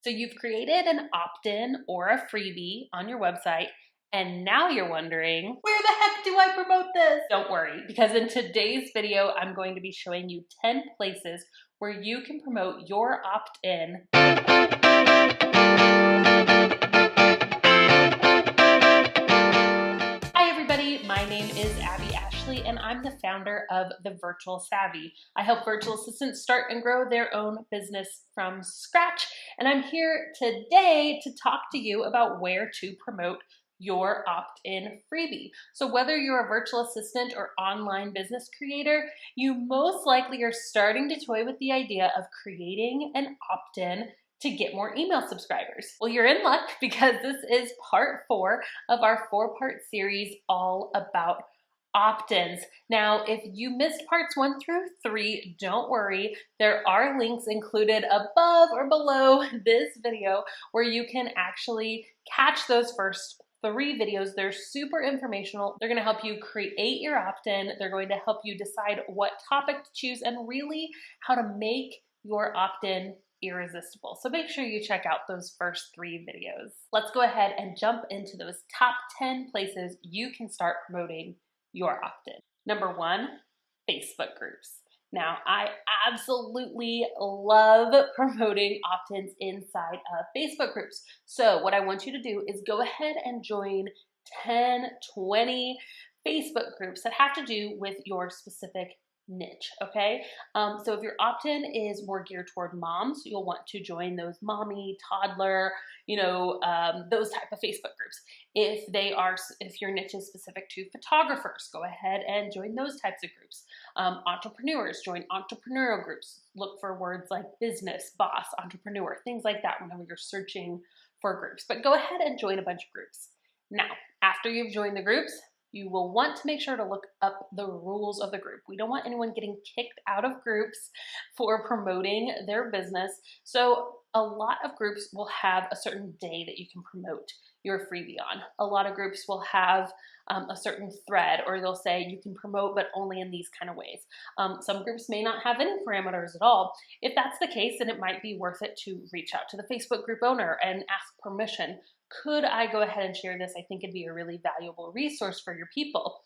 So you've created an opt-in or a freebie on your website, and now you're wondering, where the heck do I promote this? Don't worry, because in today's video, I'm going to be showing you 10 places where you can promote your opt-in. Hi everybody, my name is Abby Ashley and I'm the founder of The Virtual Savvy. I help virtual assistants start and grow their own business from scratch, and I'm here today to talk to you about where to promote your opt-in freebie. So whether you're a virtual assistant or online business creator, you most likely are starting to toy with the idea of creating an opt-in to get more email subscribers. Well, you're in luck because this is part 4 of our 4-part series all about opt-ins. Now, if you missed parts 1 through 3, don't worry. There are links included above or below this video where you can actually catch those first 3 videos. They're super informational. They're going to help you create your opt-in. They're going to help you decide what topic to choose and really how to make your opt-in irresistible. So make sure you check out those first 3 videos. Let's go ahead and jump into those top 10 places you can start promoting your opt-in. Number 1, Facebook groups. Now, I absolutely love promoting opt-ins inside of Facebook groups. So what I want you to do is go ahead and join 10, 20 Facebook groups that have to do with your specific niche, okay? So if your opt-in is more geared toward moms, you'll want to join those mommy, toddler, those type of Facebook groups. If your niche is specific to photographers, go ahead and join those types of groups. Entrepreneurs, join entrepreneurial groups. Look for words like business, boss, entrepreneur, things like that whenever you're searching for groups. But go ahead and join a bunch of groups. Now, after you've joined the groups, you will want to make sure to look up the rules of the group. We don't want anyone getting kicked out of groups for promoting their business. So a lot of groups will have a certain day that you can promote your freebie on. A lot of groups will have a certain thread, or they'll say you can promote but only in these kind of ways. Some groups may not have any parameters at all. If that's the case, then it might be worth it to reach out to the Facebook group owner and ask permission. Could I go ahead and share this? I think it'd be a really valuable resource for your people.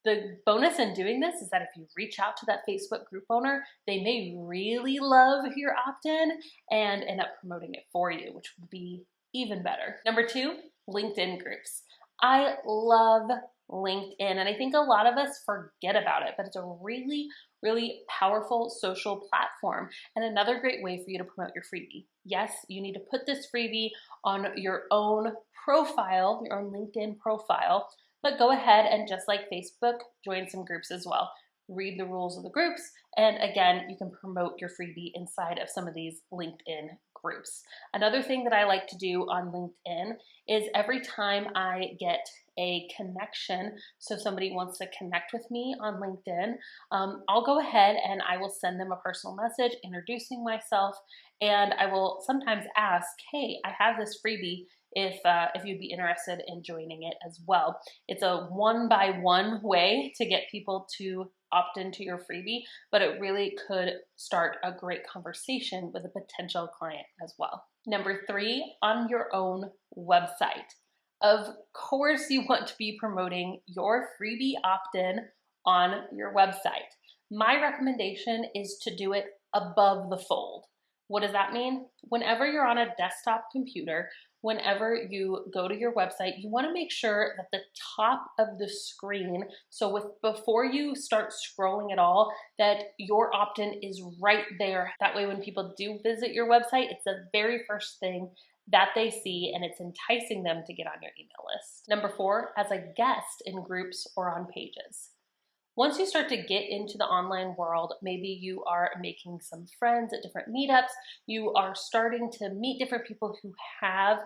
The bonus in doing this is that if you reach out to that Facebook group owner, they may really love your opt-in and end up promoting it for you, which would be even better. Number 2, LinkedIn groups. I love LinkedIn, and I think a lot of us forget about it, but it's a really, really powerful social platform and another great way for you to promote your freebie. Yes, you need to put this freebie on your own profile, your own LinkedIn profile, but go ahead and, just like Facebook, join some groups as well. Read the rules of the groups, and again, you can promote your freebie inside of some of these LinkedIn groups. Another thing that I like to do on LinkedIn is every time I get a connection, so somebody wants to connect with me on LinkedIn, I'll go ahead and I will send them a personal message introducing myself, and I will sometimes ask, hey, I have this freebie, if you'd be interested in joining it as well. It's a one-by-one way to get people to opt into your freebie, but it really could start a great conversation with a potential client as well. Number 3, on your own website. Of course, you want to be promoting your freebie opt-in on your website. My recommendation is to do it above the fold. What does that mean? Whenever you're on a desktop computer, whenever you go to your website, you want to make sure that the top of the screen, so before you start scrolling at all, that your opt-in is right there. That way when people do visit your website, it's the very first thing that they see, and it's enticing them to get on your email list. Number 4, as a guest in groups or on pages. Once you start to get into the online world, maybe you are making some friends at different meetups, you are starting to meet different people who have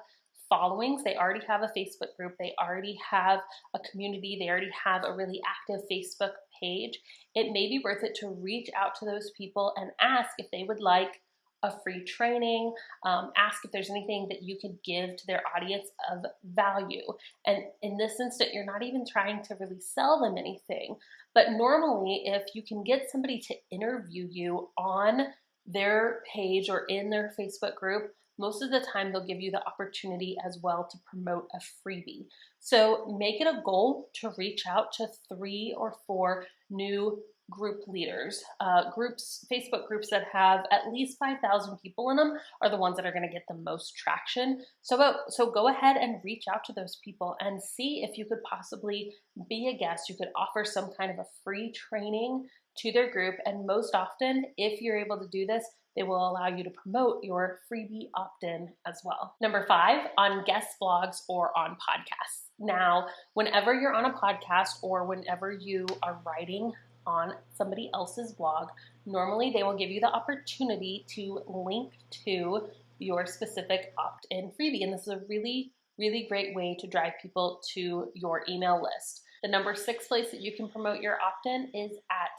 followings, they already have a Facebook group, they already have a community, they already have a really active Facebook page. It may be worth it to reach out to those people and ask if they would like a free training, ask if there's anything that you could give to their audience of value. And in this instant, you're not even trying to really sell them anything. But normally, if you can get somebody to interview you on their page or in their Facebook group, most of the time they'll give you the opportunity as well to promote a freebie. So make it a goal to reach out to 3 or 4 new group leaders. Facebook groups that have at least 5,000 people in them are the ones that are going to get the most traction. So go ahead and reach out to those people and see if you could possibly be a guest. You could offer some kind of a free training to their group, and most often, if you're able to do this, they will allow you to promote your freebie opt-in as well. Number 5, on guest blogs or on podcasts. Now, whenever you're on a podcast or whenever you are writing on somebody else's blog, normally they will give you the opportunity to link to your specific opt-in freebie. And this is a really, really great way to drive people to your email list. The number 6 place that you can promote your opt-in is at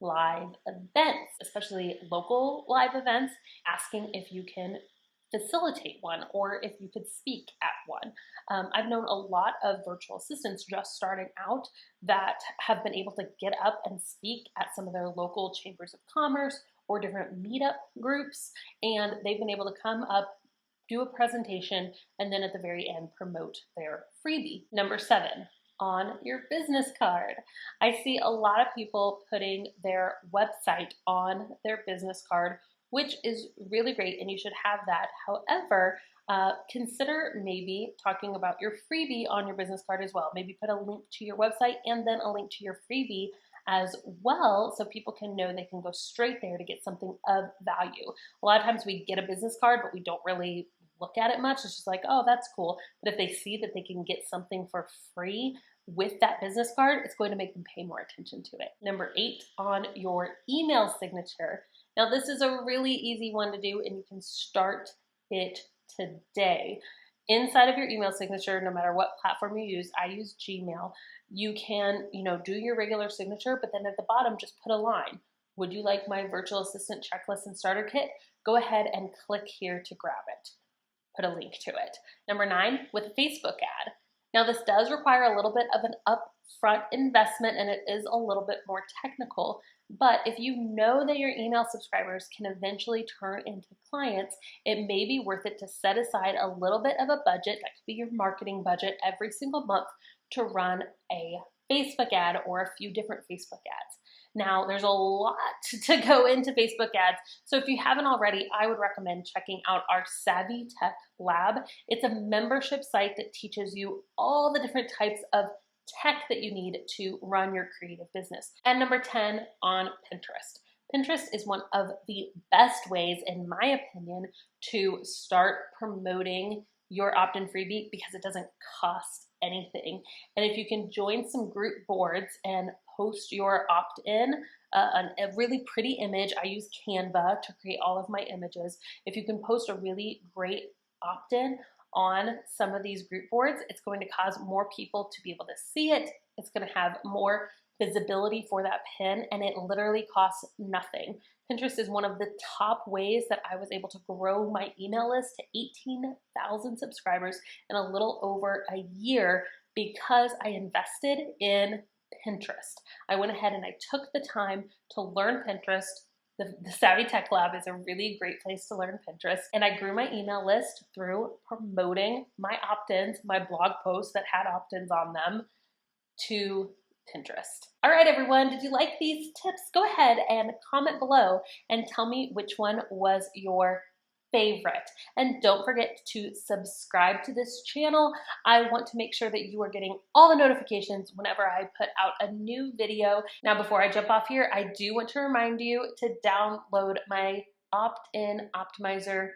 live events, especially local live events, asking if you can facilitate one or if you could speak at one. I've known a lot of virtual assistants just starting out that have been able to get up and speak at some of their local chambers of commerce or different meetup groups, and they've been able to come up, do a presentation, and then at the very end promote their freebie. Number 7, on your business card. I see a lot of people putting their website on their business card, which is really great, and you should have that. However, consider maybe talking about your freebie on your business card as well. Maybe put a link to your website and then a link to your freebie as well, so people can know they can go straight there to get something of value. A lot of times we get a business card, but we don't really look at it much. It's just like, oh, that's cool. But if they see that they can get something for free with that business card, it's going to make them pay more attention to it. Number 8, on your email signature. Now, this is a really easy one to do, and you can start it today. Inside of your email signature, no matter what platform you use, I use Gmail, you can, do your regular signature, but then at the bottom, just put a line. Would you like my virtual assistant checklist and starter kit? Go ahead and click here to grab it. Put a link to it. Number 9, with a Facebook ad. Now, this does require a little bit of an upfront investment, and it is a little bit more technical, but if you know that your email subscribers can eventually turn into clients, it may be worth it to set aside a little bit of a budget, that could be your marketing budget, every single month to run a Facebook ad or a few different Facebook ads. Now, there's a lot to go into Facebook ads, so if you haven't already, I would recommend checking out our Savvy Tech Lab. It's a membership site that teaches you all the different types of tech that you need to run your creative business. And number 10, on Pinterest. Pinterest is one of the best ways, in my opinion, to start promoting your opt-in freebie because it doesn't cost anything. And if you can join some group boards and post your opt-in, a really pretty image. I use Canva to create all of my images. If you can post a really great opt-in on some of these group boards, it's going to cause more people to be able to see it. It's going to have more visibility for that pin, and it literally costs nothing. Pinterest is one of the top ways that I was able to grow my email list to 18,000 subscribers in a little over a year because I invested in Pinterest. I went ahead and I took the time to learn Pinterest. The Savvy Tech Lab is a really great place to learn Pinterest, and I grew my email list through promoting my opt-ins, my blog posts that had opt-ins on them, to Pinterest. All right, everyone, did you like these tips? Go ahead and comment below and tell me which one was your favorite. And don't forget to subscribe to this channel. I want to make sure that you are getting all the notifications whenever I put out a new video. Now, before I jump off here, I do want to remind you to download my opt-in optimizer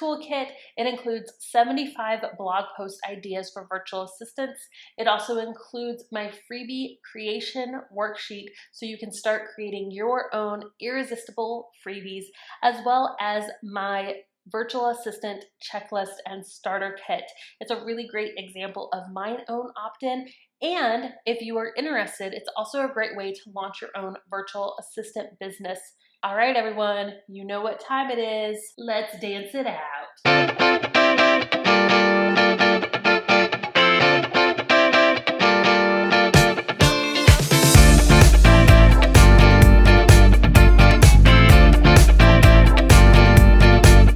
toolkit. It includes 75 blog post ideas for virtual assistants. It also includes my freebie creation worksheet so you can start creating your own irresistible freebies, as well as my virtual assistant checklist and starter kit. It's a really great example of my own opt-in, and if you are interested, it's also a great way to launch your own virtual assistant business. All right, everyone, you know what time it is. Let's dance it out.